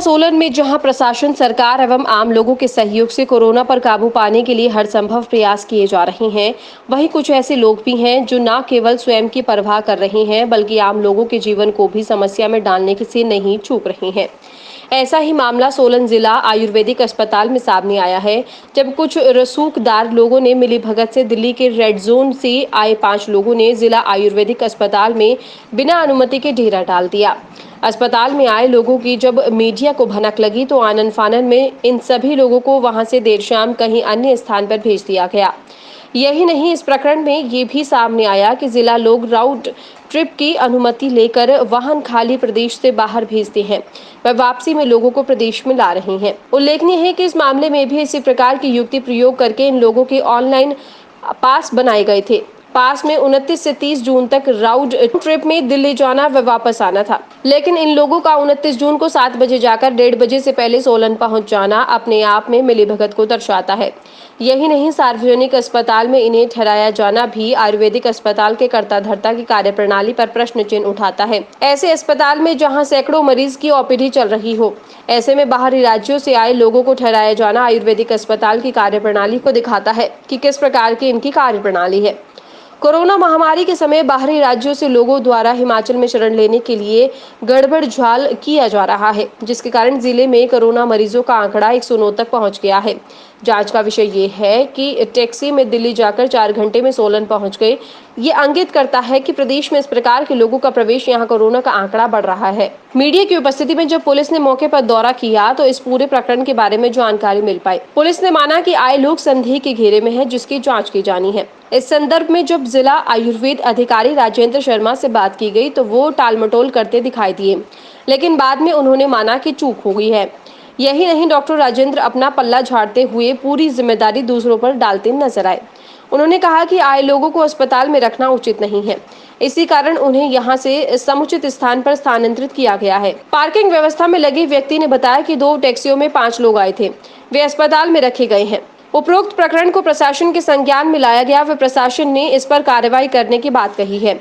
सोलन में जहां प्रशासन, सरकार एवं आम लोगों के सहयोग से कोरोना पर काबू पाने के लिए हर संभव प्रयास किए जा रहे हैं, वहीं कुछ ऐसे लोग भी हैं जो न केवल स्वयं की परवाह कर रहे हैं बल्कि आम लोगों के जीवन को भी समस्या में डालने से नहीं चूक रहे हैं। ऐसा ही मामला सोलन जिला आयुर्वेदिक अस्पताल में सामने आया है, जब कुछ रसूखदार लोगों ने मिलीभगत से दिल्ली के रेड जोन से आए 5 लोगों ने जिला आयुर्वेदिक अस्पताल में बिना अनुमति के डेरा डाल दिया। अस्पताल में आए लोगों की जब मीडिया को भनक लगी तो आनन फानन में इन सभी लोगों को वहां से देर शाम कहीं अन्य स्थान पर भेज दिया गया। यही नहीं, इस प्रकरण में ये भी सामने आया कि जिला लोग राउट ट्रिप की अनुमति लेकर वाहन खाली प्रदेश से बाहर भेजते हैं व वापसी में लोगों को प्रदेश में ला रहे हैं। उल्लेखनीय है कि इस मामले में भी इसी प्रकार की युक्ति प्रयोग करके इन लोगों के ऑनलाइन पास बनाए गए थे। पास में 29 से 30 जून तक राउंड ट्रिप में दिल्ली जाना व वापस आना था, लेकिन इन लोगों का 29 जून को 7 बजे जाकर 1:30 बजे से पहले सोलन पहुंच जाना अपने आप में मिलीभगत को दर्शाता है। यही नहीं, सार्वजनिक अस्पताल में इन्हें ठहराया जाना भी आयुर्वेदिक अस्पताल के कर्ता धर्ता की कार्यप्रणाली पर प्रश्न चिन्ह उठाता है। ऐसे अस्पताल में जहां सैकड़ों मरीज की ओपीडी चल रही हो, ऐसे में बाहरी राज्यों से आए लोगों को ठहराया जाना आयुर्वेदिक अस्पताल की कार्यप्रणाली को दिखाता है कि किस प्रकार की इनकी कार्यप्रणाली है। कोरोना महामारी के समय बाहरी राज्यों से लोगों द्वारा हिमाचल में शरण लेने के लिए गड़बड़झाल किया जा रहा है, जिसके कारण जिले में कोरोना मरीजों का आंकड़ा 109 तक पहुंच गया है। जांच का विषय ये है कि टैक्सी में दिल्ली जाकर 4 घंटे में सोलन पहुंच गए। ये इंगित करता है कि प्रदेश में इस प्रकार के लोगों का प्रवेश, यहां कोरोना का आंकड़ा बढ़ रहा है। मीडिया की उपस्थिति में जब पुलिस ने मौके पर दौरा किया तो इस पूरे प्रकरण के बारे में जानकारी मिल पाई। पुलिस ने माना कि आए लोग संदेह के घेरे में है, जिसकी जाँच की जानी है। इस संदर्भ में जब जिला आयुर्वेद अधिकारी राजेंद्र शर्मा से बात की गई तो वो टालमटोल करते दिखाई दिए, लेकिन बाद में उन्होंने माना कि चूक हो गई है। यही नहीं, डॉक्टर राजेंद्र अपना पल्ला झाड़ते हुए पूरी जिम्मेदारी दूसरों पर डालते नजर आए। उन्होंने कहा कि आए लोगों को अस्पताल में रखना उचित नहीं है, इसी कारण उन्हें यहां से समुचित स्थान पर स्थानांतरित किया गया है। पार्किंग व्यवस्था में लगे व्यक्ति ने बताया कि 2 टैक्सियों में 5 लोग आए थे, वे अस्पताल में रखे गए हैं। उपरोक्त प्रकरण को प्रशासन के संज्ञान में लाया गया व प्रशासन ने इस पर कार्रवाई करने की बात कही है,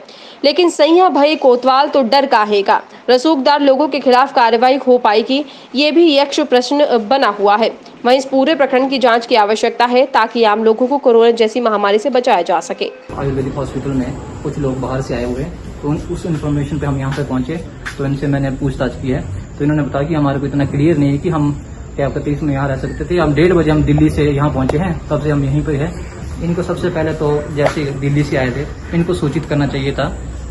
लेकिन सैया भय कोतवाल तो डर काहे का। रसूखदार लोगों के खिलाफ कार्रवाई हो पाएगी, ये भी यक्ष प्रश्न बना हुआ है। वहीं इस पूरे प्रकरण की जांच की आवश्यकता है ताकि आम लोगों को कोरोना जैसी महामारी से बचाया जा सके। आयुर्वेदिक हॉस्पिटल में कुछ लोग बाहर से आए हुए, तो उस इन्फॉर्मेशन पे हम यहाँ पे पहुंचे, तो इनसे मैंने पूछताछ की है, तो इन्होंने बताया कि हमारे को इतना क्लियर नहीं है कि हम क्या कहते इसमें यहाँ रह सकते थे। हम 1:30 बजे हम दिल्ली से यहाँ पहुंचे हैं, तब से हम यहीं पर हैं। इनको सबसे पहले तो जैसे दिल्ली से आए थे, इनको सूचित करना चाहिए था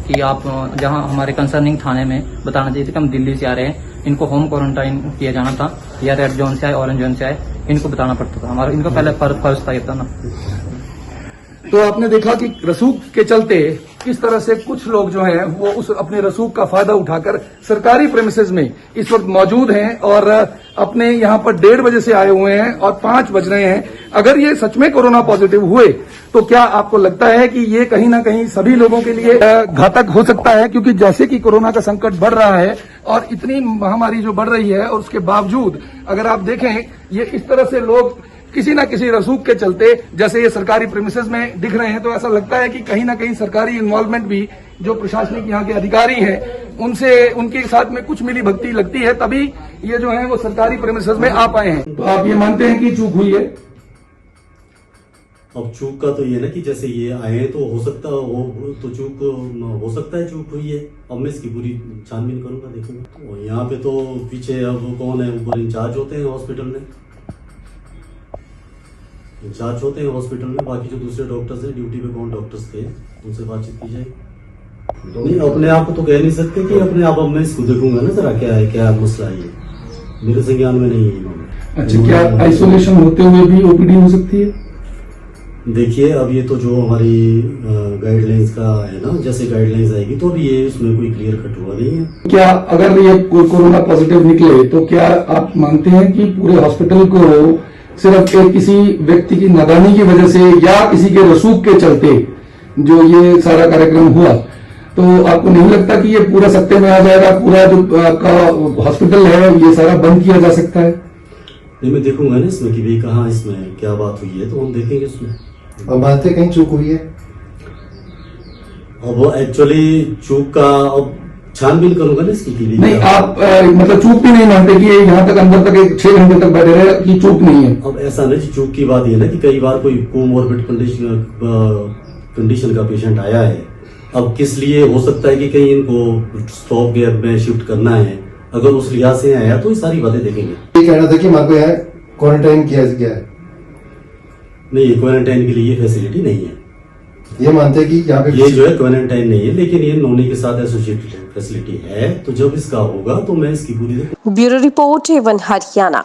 कि आप जहाँ हमारे कंसर्निंग थाने में बताना चाहिए था कि हम दिल्ली से आ रहे हैं। इनको होम क्वारंटाइन किया जाना था, या रेड जोन से आए, ऑरेंज जोन से आए, इनको बताना पड़ता था। हमारा इनको पहले फर्ज था ये था ना। तो आपने देखा कि रसूख के चलते किस तरह से कुछ लोग जो हैं वो उस अपने रसूख का फायदा उठाकर सरकारी प्रेमिसेस में इस वक्त मौजूद हैं और अपने यहाँ पर 1:30 बजे से आए हुए हैं और 5 बज रहे हैं। अगर ये सच में कोरोना पॉजिटिव हुए तो क्या आपको लगता है कि ये कहीं ना कहीं सभी लोगों के लिए घातक हो सकता है? क्योंकि जैसे कि कोरोना का संकट बढ़ रहा है और इतनी महामारी जो बढ़ रही है, और उसके बावजूद अगर आप देखें ये इस तरह से लोग किसी ना किसी रसूख के चलते जैसे ये सरकारी प्रेमिसेस में दिख रहे हैं, तो ऐसा लगता है कि कहीं ना कहीं सरकारी इन्वॉल्वमेंट भी जो प्रशासनिक यहाँ के अधिकारी हैं उनसे उनके साथ में कुछ मिली भगती लगती है, तभी ये जो है वो सरकारी प्रेमिसेस में आ पाए हैं। तो आप ये मानते हैं कि चूक हुई है? अब चूक का तो ये ना कि जैसे ये आए तो हो सकता हो तो चूक हो सकता है, चूक हुई है। अब मैं इसकी पूरी छानबीन करूंगा, देखूंगा। तो यहाँ पे तो पीछे अब कौन है, ऊपर इंचार्ज होते हैं हॉस्पिटल में, इंचार्ज होते हैं हॉस्पिटल में। बाकी जो दूसरे डॉक्टर्स हैं, ड्यूटी पे कौन डॉक्टर्स थे, उनसे बातचीत की जाएगी। नहीं, अपने आप को तो कह नहीं सकते कि अपने आप। अब मैं इसको देखूंगा ना जरा क्या है, क्या मसला है, ये मेरे संज्ञान में नहीं है। अच्छा, क्या आइसोलेशन होते हुए भी ओपीडी हो सकती है? देखिए, अब ये तो जो हमारी गाइडलाइंस का है ना, जैसे गाइडलाइंस आएगी तो अभी ये उसमें कोई क्लियर कट हुआ नहीं है। क्या अगर ये कोरोना पॉजिटिव निकले तो क्या आप मानते हैं कि पूरे हॉस्पिटल को सिर्फ एक किसी व्यक्ति की नादानी की वजह से या किसी के रसूख के चलते जो ये सारा कार्यक्रम हुआ, तो आपको नहीं लगता कि ये पूरा सत्ते में आ जाएगा, पूरा जो आपका हॉस्पिटल है ये सारा बंद किया जा सकता है? नहीं, मैं देखूंगा ना इसमें कि भाई कहाँ इसमें क्या बात हुई है, तो हम देखेंगे उसमें। और बातें कहीं चूक हुई है? अब एक्चुअली चूक का अब छानबीन करूंगा ना इसकी टीवी नहीं आप मतलब चूक भी नहीं मानते कि ये यहाँ तक अंदर तक 6 घंटे तक बैठे रहे कि चूक नहीं है? अब ऐसा नहीं, चूक की बात ये ना कि कई बार कोई कोमोर्बिड कंडीशन का पेशेंट आया है, अब किस लिए हो सकता है कि कहीं इनको स्टॉप केयर में शिफ्ट करना है, अगर उस लिहाज से आया तो ये सारी बातें देखेंगे। ये कहना था कि हमारे को यहाँ क्वारंटाइन किया गया है, नहीं क्वारंटाइन के लिए ये फैसिलिटी नहीं है, ये मानते हैं कि यहाँ पे ये जो है क्वारंटाइन नहीं है, लेकिन ये नोनी के साथ एसोसिएटेड फैसिलिटी है, तो जब इसका होगा तो मैं इसकी पूरी ब्यूरो रिपोर्ट एवन हरियाणा।